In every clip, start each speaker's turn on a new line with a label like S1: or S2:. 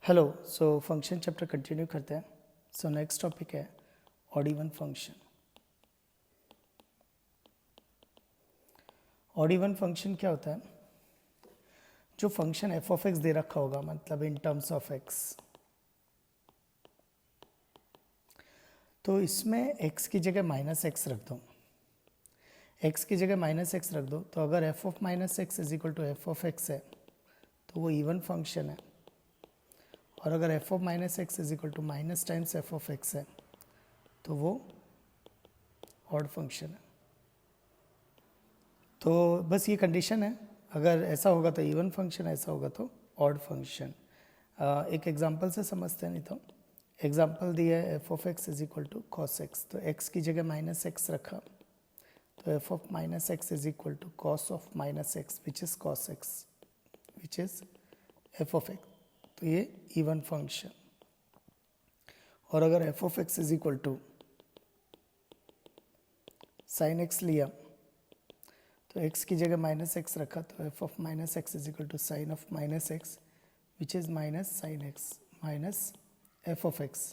S1: Hello. So function chapter continue करते हैं। So next topic है odd even function. Odd even function क्या होता है? जो फंक्शन एफ ऑफ एक्स दे रखा होगा, मतलब इन टर्म्स ऑफ एक्स, तो इसमें एक्स की जगह माइनस एक्स रख दो। एक्स की जगह माइनस एक्स रख दो तो अगर F of minus X is equal to F of X है तो वो इवन फंक्शन है। और अगर F of minus X is equal to minus times F of X है तो वो ऑड फंक्शन है। तो बस ये कंडीशन है, अगर ऐसा होगा तो इवन फंक्शन, ऐसा होगा तो ऑड फंक्शन। एक एग्जांपल से समझते हैं। नहीं तो एग्जांपल दिया है F of X is equal to cos X, तो एक्स की जगह माइनस एक्स रखा तो F of minus X is equal to cos of minus X which is cos X which is F of X, तो ये even function. और अगर F of X is equal to sine X लिया तो x की जगह minus X रखा तो F of minus X is equal to sign of minus X which is minus sine X minus F of X,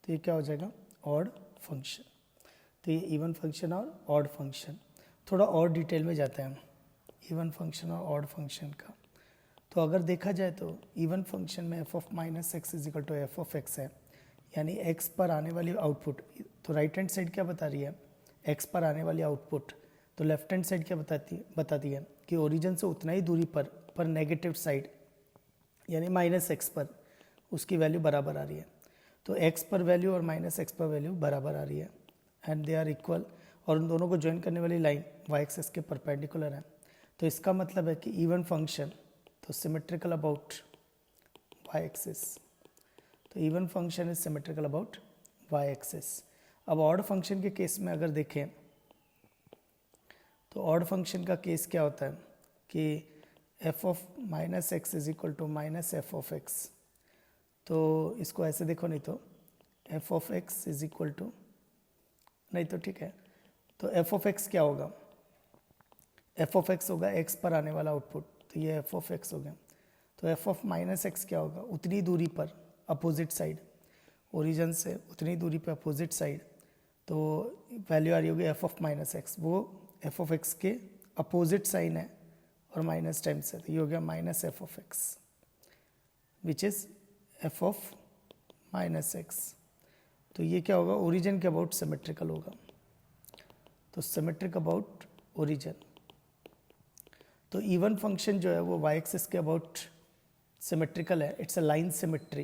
S1: तो ये क्या हो जाएगा? Odd function. तो ये इवन फंक्शन और ऑड फंक्शन। थोड़ा और डिटेल में जाते हैं हम इवन फंक्शन और ऑड फंक्शन का। तो अगर देखा जाए तो इवन फंक्शन में F of minus X is equal to F of X है, यानी एक्स पर आने वाली आउटपुट, तो राइट हैंड साइड क्या बता रही है? एक्स पर आने वाली आउटपुट। तो लेफ्ट हैंड साइड क्या बताती है कि ओरिजिन से उतना ही दूरी पर नेगेटिव साइड यानी माइनस एक्स पर उसकी वैल्यू बराबर आ रही है। तो एक्स पर वैल्यू और माइनस एक्स पर वैल्यू बराबर आ रही है एंड दे आर इक्वल, और उन दोनों को ज्वाइन करने वाली लाइन वाई एक्सिस के परपेंडिकुलर है। तो इसका मतलब है कि इवन फंक्शन तो सिमेट्रिकल अबाउट वाई एक्सिस। तो even function is symmetrical about Y axis. अब ऑड फंक्शन के केस में अगर देखें तो ऑड फंक्शन का केस क्या होता है कि F of minus X is equal to minus F of X. तो इसको ऐसे देखो, नहीं तो F of X is equal to, नहीं तो ठीक है, तो एफ ऑफ एक्स क्या होगा? एफ ऑफ एक्स होगा एक्स पर आने वाला आउटपुट, तो ये एफ ऑफ एक्स हो गया। तो एफ ऑफ माइनस एक्स क्या होगा? उतनी दूरी पर अपोजिट साइड, ओरिजिन से उतनी दूरी पर अपोजिट साइड, तो वैल्यू आ रही होगी एफ ऑफ माइनस एक्स। वो एफ ऑफ एक्स के अपोजिट साइन है और माइनस टाइम्स है, तो ये हो गया minus F of X which is F of minus X. तो ये क्या होगा? ओरिजिन के अबाउट सिमेट्रिकल होगा, तो सिमेट्रिक अबाउट ओरिजिन। तो इवन फंक्शन जो है वो वाई एक्सिस के अबाउट सिमेट्रिकल है, it's a line symmetry,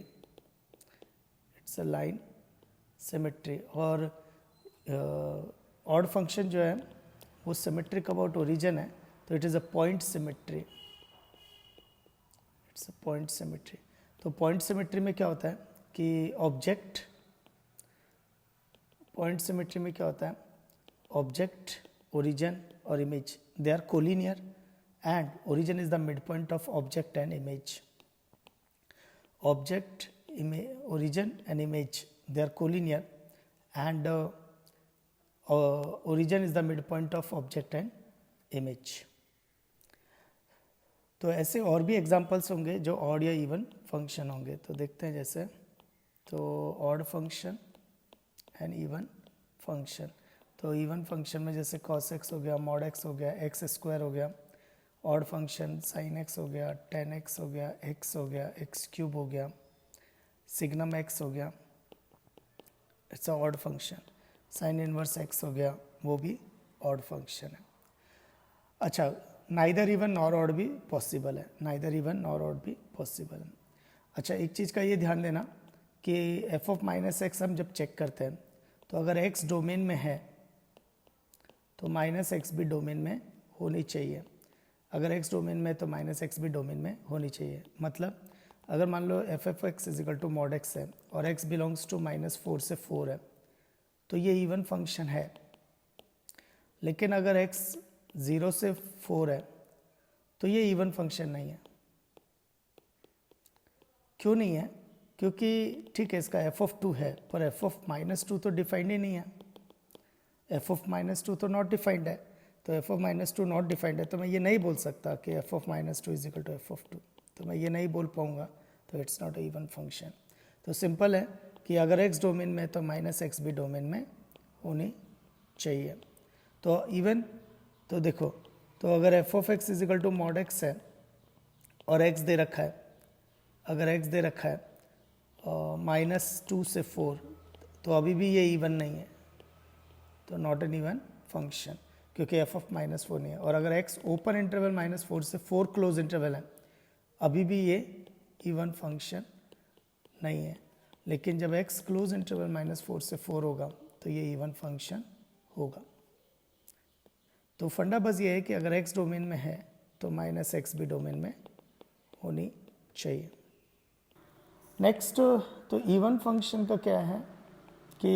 S1: it's a line symmetry. और ऑड फंक्शन जो है वो सिमेट्रिक अबाउट ओरिजिन है, तो it is a point symmetry, it's a point symmetry. तो पॉइंट सिमेट्री में क्या होता है कि ऑब्जेक्ट, पॉइंट सिमेट्री में क्या होता है? ऑब्जेक्ट, ओरिजिन और image they are collinear and origin is the mid point of object and image. Object, origin and image they are collinear and origin is the midpoint of object and image। तो ऐसे और भी examples होंगे जो odd या even function होंगे, तो देखते हैं। जैसे तो odd function and even function, तो इवन फंक्शन में जैसे cos x हो गया, mod x हो गया, x स्क्वायर हो गया। ऑड फंक्शन sin x हो गया, tan x हो गया, x हो गया, x क्यूब हो गया, सिग्नम x हो गया, it's a odd function. Sine inverse x हो गया, वो भी ऑड फंक्शन है। अच्छा, नाइदर इवन नॉर ऑड भी पॉसिबल है, नाइदर इवन नॉर ऑड भी पॉसिबल है। अच्छा, एक चीज़ का ये ध्यान देना कि एफ ऑफ माइनस एक्स हम जब चेक करते हैं तो अगर एक्स डोमेन में है तो माइनस एक्स भी डोमेन में होनी चाहिए। अगर एक्स डोमेन में तो माइनस एक्स भी डोमेन में होनी चाहिए। मतलब अगर मान लो F F X is equal to mod X है और एक्स बिलोंग्स टू -4 से 4 है, तो ये इवन फंक्शन है। लेकिन अगर x 0 से 4 है तो ये इवन फंक्शन नहीं है। क्यों नहीं है? क्योंकि ठीक है इसका एफ ऑफ 2 है पर एफ ऑफ -2 तो डिफाइंड ही नहीं है, एफ ऑफ -2 तो नॉट डिफाइंड है। तो एफ ऑफ -2 नॉट डिफाइंड है, तो मैं ये नहीं बोल सकता कि F of -2 is equal to F of 2, तो मैं ये नहीं बोल पाऊंगा। तो it's not a even function. तो सिंपल है कि अगर एक्स डोमेन में तो माइनस एक्स भी डोमेन में होनी चाहिए। तो इवन तो देखो, तो अगर F of X is equal to mod X है और एक्स दे रखा है, अगर एक्स दे रखा है -2 से 4, तो अभी भी ये इवन नहीं है, तो नॉट एन इवन फंक्शन, क्योंकि एफ ऑफ -4 नहीं है। और अगर एक्स ओपन इंटरवल -4 से 4 क्लोज इंटरवल है, अभी भी ये इवन फंक्शन नहीं है। लेकिन जब एक्स क्लोज इंटरवल -4 से 4 होगा तो ये इवन फंक्शन होगा। तो फंडा बस ये है कि अगर एक्स डोमेन में है तो -x भी डोमेन में होनी चाहिए। नेक्स्ट, तो इवन फंक्शन का क्या है कि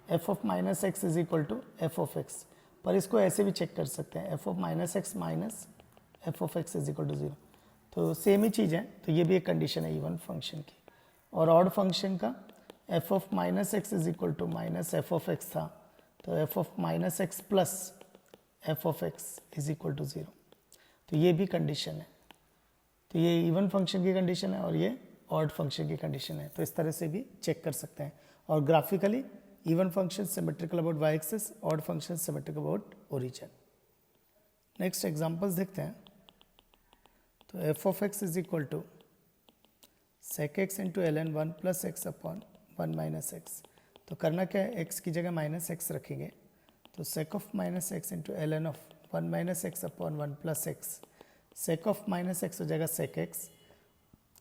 S1: F of -x is equal to F of X, पर इसको ऐसे भी चेक कर सकते हैं, F of -x minus F of X is equal to 0। तो सेम ही चीज़ है, तो ये भी एक कंडीशन है इवन फंक्शन की। और ऑड फंक्शन का F of -x is equal to minus F of X था, तो F of -x plus F of X is equal to 0, तो ये भी कंडीशन है। तो ये इवन फंक्शन की कंडीशन है और ये ऑड फंक्शन की कंडीशन है। तो इस तरह से भी चेक कर सकते हैं। और graphically even function symmetrical about Y axis, odd function symmetrical about origin. Next examples देखते हैं। तो F of X is equal to sec X into L N 1 plus X upon 1 minus X. तो करना क्या है, एक्स की जगह -x रखेंगे, तो sec of -x into L N of 1 minus X upon 1 plus X. Sec of -x हो जाएगा सेक एक्स,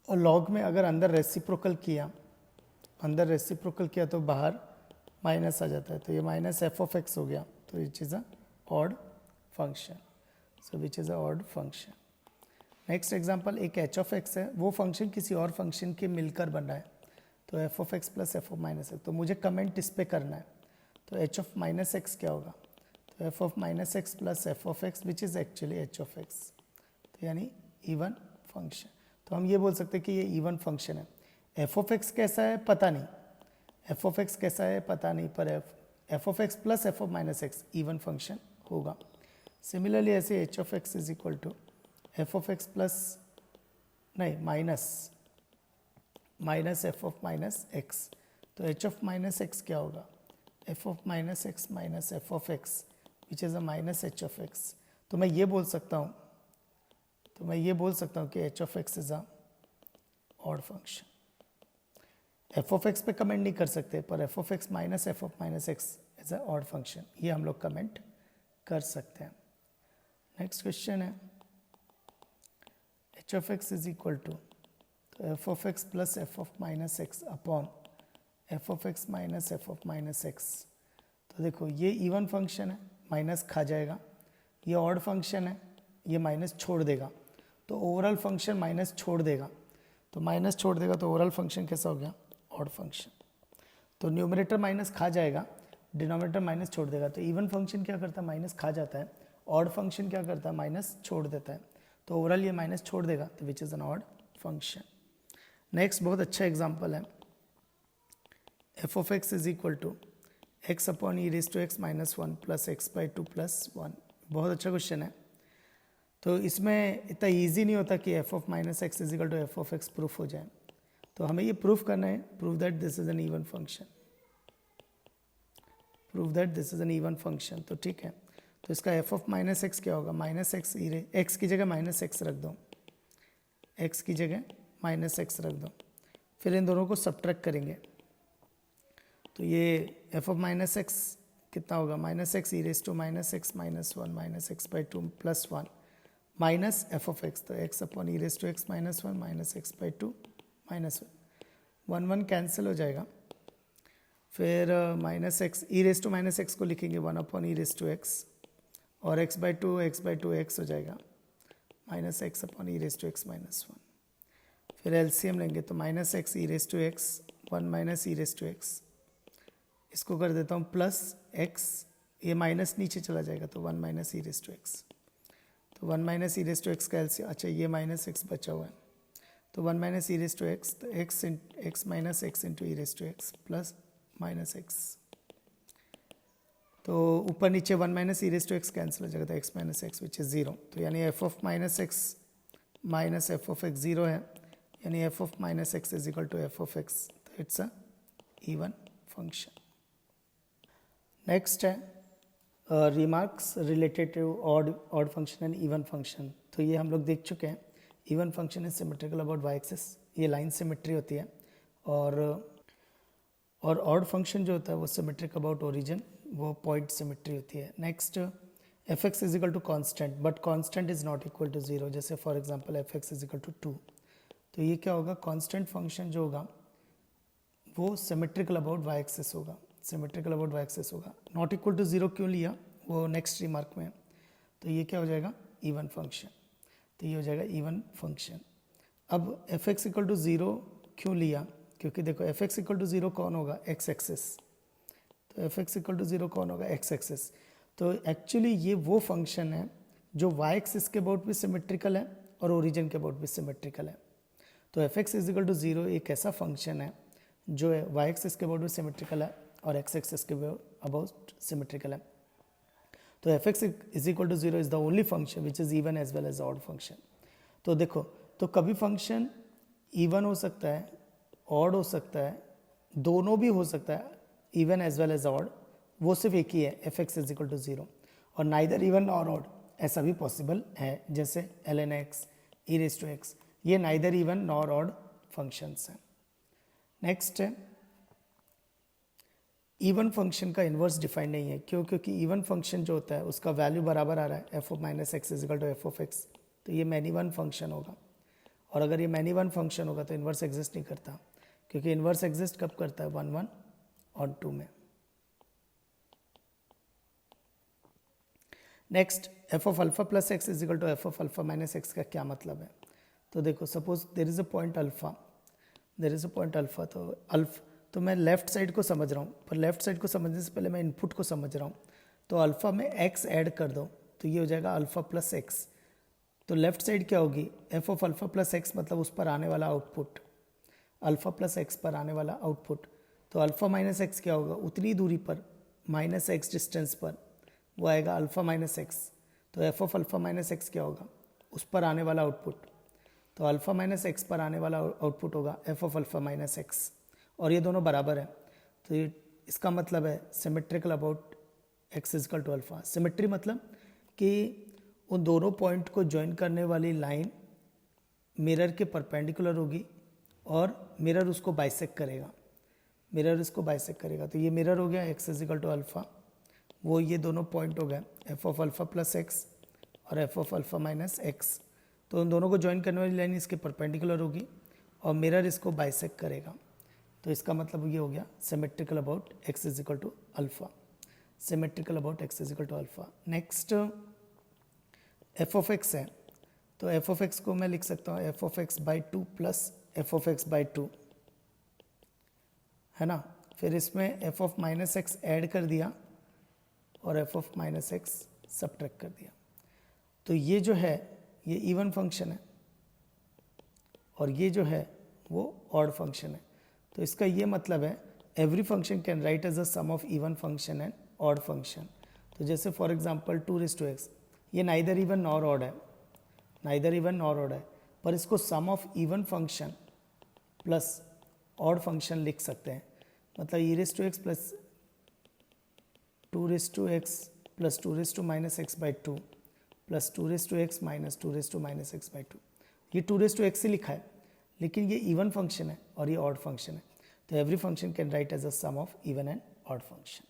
S1: और लॉग में अगर अंदर रेसिप्रोकल किया, तो बाहर माइनस आ जाता है, तो ये माइनस एफ ऑफ एक्स हो गया, तो which is a odd function. So which is a odd function. Next example, एक एच ऑफ एक्स है, वो फंक्शन किसी और फंक्शन के मिलकर बन रहा है, तो F of X plus F of minus X. तो मुझे कमेंट इस पे करना है, तो एच ऑफ माइनस एक्स क्या होगा, तो F of minus x plus F of X which is actually H of X, तो यानी इवन फंक्शन। तो हम ये बोल सकते हैं कि ये इवन फंक्शन है। एफ ऑफ एक्स कैसा है पता नहीं, एफ ऑफ एक्स कैसा है पता नहीं, पर F of X plus F of minus X even function होगा। सिमिलरली ऐसे H of X is equal to F of X plus नहीं minus F of minus X, तो एच ऑफ माइनस एक्स क्या होगा, F of minus X minus F of X which is a minus H of X. तो मैं ये बोल सकता हूँ कि H of X is a odd function. F of X पे कमेंट नहीं कर सकते, पर F of X minus F of minus X is a odd function, ये हम लोग कमेंट कर सकते हैं। नेक्स्ट क्वेश्चन है, H of X is equal to F of X plus F of minus X upon F of X minus F of minus X. तो देखो ये इवन फंक्शन है, माइनस खा जाएगा, ये ऑड फंक्शन है, ये माइनस छोड़ देगा, तो ओवरऑल फंक्शन माइनस छोड़ देगा, तो माइनस छोड़ देगा तो ओवरऑल फंक्शन कैसा हो गया, ऑड फंक्शन। तो न्यूमरेटर माइनस खा जाएगा, डिनोमिनेटर माइनस छोड़ देगा। तो इवन फंक्शन क्या करता है, माइनस खा जाता है, ऑड फंक्शन क्या करता है, माइनस छोड़ देता है, तो ओवरऑल ये माइनस छोड़ देगा, तो which is an odd function. Next बहुत अच्छा एग्जाम्पल है, F of X is equal to X upon E raise to X minus 1 plus X by 2 plus 1। बहुत अच्छा क्वेश्चन है। तो इसमें इतना इजी नहीं होता कि F of minus X is equal to F of X proof हो जाए, तो हमें ये प्रूफ करना है, prove that this is an even function, तो ठीक है। तो इसका एफ ऑफ माइनस एक्स क्या होगा, माइनस एक्स एक्स की जगह माइनस एक्स रख दो, एक्स की जगह माइनस एक्स रख दो, फिर इन दोनों को सब्ट्रैक्ट करेंगे, तो ये एफ ऑफ माइनस एक्स कितना होगा, minus X E raise to minus X minus 1 minus X by 2 plus 1 minus F of X, तो X upon E raise to X minus 1 minus X by 2 minus 1 1 cancel हो जाएगा, फिर minus X E raise to minus X को लिखेंगे 1 upon E raise to X, और X by two X हो जाएगा, minus X upon E raise to X minus 1, फिर LCM लेंगे तो minus X E raise to X 1 minus E raise to X, इसको कर देता हूँ प्लस एक्स, ये माइनस नीचे चला जाएगा, तो 1 minus E raise to X, तो 1 minus E raise to X का एलसीएम, अच्छा ये माइनस एक्स बचा हुआ है, तो 1 minus E raise to X, तो X minus X into E raise to X plus minus X, तो ऊपर नीचे 1 minus E raise to X cancel हो जाएगा, तो X minus X which is 0, तो यानी F of minus X minus F of X 0 है, यानी F of minus X is equal to F of X, तो it's a even function. Next है remarks related to odd function and even function. तो ये हम लोग देख चुके हैं। Even function is symmetrical about Y axis, ये लाइन सिमेट्री होती है, और ऑड फंक्शन जो होता है वो सिमेट्रिक अबाउट ओरिजिन, वो पॉइंट सिमेट्री होती है। Next F X is equal to constant, but constant is not equal to zero, जैसे for example F X is equal to 2। तो ये क्या होगा, कॉन्स्टेंट फंक्शन जो होगा वो सिमेट्रिकल अबाउट वाई एक्सिस होगा, सिमेट्रिकल अबाउट वाई एक्सिस होगा। नॉट इक्वल टू जीरो क्यों लिया, वो नेक्स्ट रिमार्क में है। तो ये क्या हो जाएगा, इवन फंक्शन। तो ये हो जाएगा इवन फंक्शन। अब F X equal to zero क्यों लिया, क्योंकि देखो F X equal to zero कौन होगा, एक्स एक्सिस। तो F X equal to zero कौन होगा, एक्स एक्सिस। तो एक्चुअली ये वो फंक्शन है जो वाई एक्सिस के अबाउट भी सिमेट्रिकल है और ओरिजिन के अबाउट भी सिमेट्रिकल है। तो F X is equal to zero एक ऐसा फंक्शन है जो है वाई एक्सिस के अबाउट भी सिमेट्रिकल है और एक्स एक्सिस के अबाउट सिमेट्रिकल है। तो F X is equal to zero is the only function which is even as well as odd function. तो देखो, तो कभी फंक्शन इवन हो सकता है, ऑड हो सकता है, दोनों भी हो सकता है, even as well as odd, वो सिर्फ एक ही है, F X is equal to zero. और नाइदर इवन और ऑड ऐसा भी पॉसिबल है, जैसे L N X, E raise to X, ये neither even nor odd functions हैं। नेक्स्ट है इवन फंक्शन का इन्वर्स डिफाइंड नहीं है, क्यों, क्योंकि इवन फंक्शन जो होता है उसका वैल्यू बराबर आ रहा है, F of minus X is equal to F of X. तो ये मैनी वन फंक्शन होगा, और अगर ये मैनी वन फंक्शन होगा तो इन्वर्स एग्जिस्ट नहीं करता, क्योंकि इन्वर्स एग्जिस्ट कब करता है, 1 1 और 2 में। Next F of alpha plus X is equal to F of alpha minus X का क्या मतलब है। तो देखो, suppose there is a point alpha, there is a point alpha, तो मैं लेफ्ट साइड को समझ रहा हूँ, पर लेफ्ट साइड को समझने से पहले मैं इनपुट को समझ रहा हूँ। तो अल्फा में एक्स ऐड कर दो तो ये हो जाएगा अल्फा प्लस एक्स। तो लेफ्ट साइड क्या होगी, F of alpha plus x, मतलब उस पर आने वाला आउटपुट, अल्फा प्लस एक्स पर आने वाला आउटपुट। तो अल्फा माइनस एक्स क्या होगा, उतनी दूरी पर, माइनस एक्स डिस्टेंस पर, वो आएगा अल्फा माइनस एक्स। तो F of alpha minus X क्या होगा, उस पर आने वाला आउटपुट। तो अल्फा माइनस एक्स पर आने वाला आउटपुट होगा F of alpha minus x, और ये दोनों बराबर है। तो ये इसका मतलब है symmetrical about X is equal to alpha. Symmetry मतलब कि उन दोनों पॉइंट को ज्वाइन करने वाली लाइन मिरर के परपेंडिकुलर होगी और मिरर उसको बाइसेक्ट करेगा, मिरर इसको बाइसेक्ट करेगा। तो ये मिरर हो गया एक्स इजकल टू अल्फा, वो ये दोनों पॉइंट हो गए F of alpha plus X और F of alpha minus X. तो उन दोनों को ज्वाइन करने वाली लाइन इसके परपेंडिकुलर होगी और मिरर इसको बाइसेक्ट करेगा। तो इसका मतलब ये हो गया symmetrical about X is equal to alpha, symmetrical about X is equal to alpha. Next F of X है, तो एफ ऑफ एक्स को मैं लिख सकता हूँ F of x by two plus F of x by to, है ना। फिर इसमें F of minus x add कर दिया और F of minus x subtract कर दिया। तो ये जो है ये इवन फंक्शन है और ये जो है वो ऑड फंक्शन है। तो इसका ये मतलब है every function can write as a sum of even function and odd function. तो जैसे फॉर एग्जांपल 2⁻x, ये नाइदर इवन नॉर ऑड है, नाइदर इवन नॉर ऑड है, पर इसको sum of even function plus odd function लिख सकते हैं। मतलब e⁻x plus 2⁻x plus 2⁻−x/2 plus 2⁻x minus 2⁻−x/2, ये 2⁻x ही लिखा है, लेकिन ये इवन फंक्शन है और ये ऑड फंक्शन है। तो every function can write as a sum of even and odd function.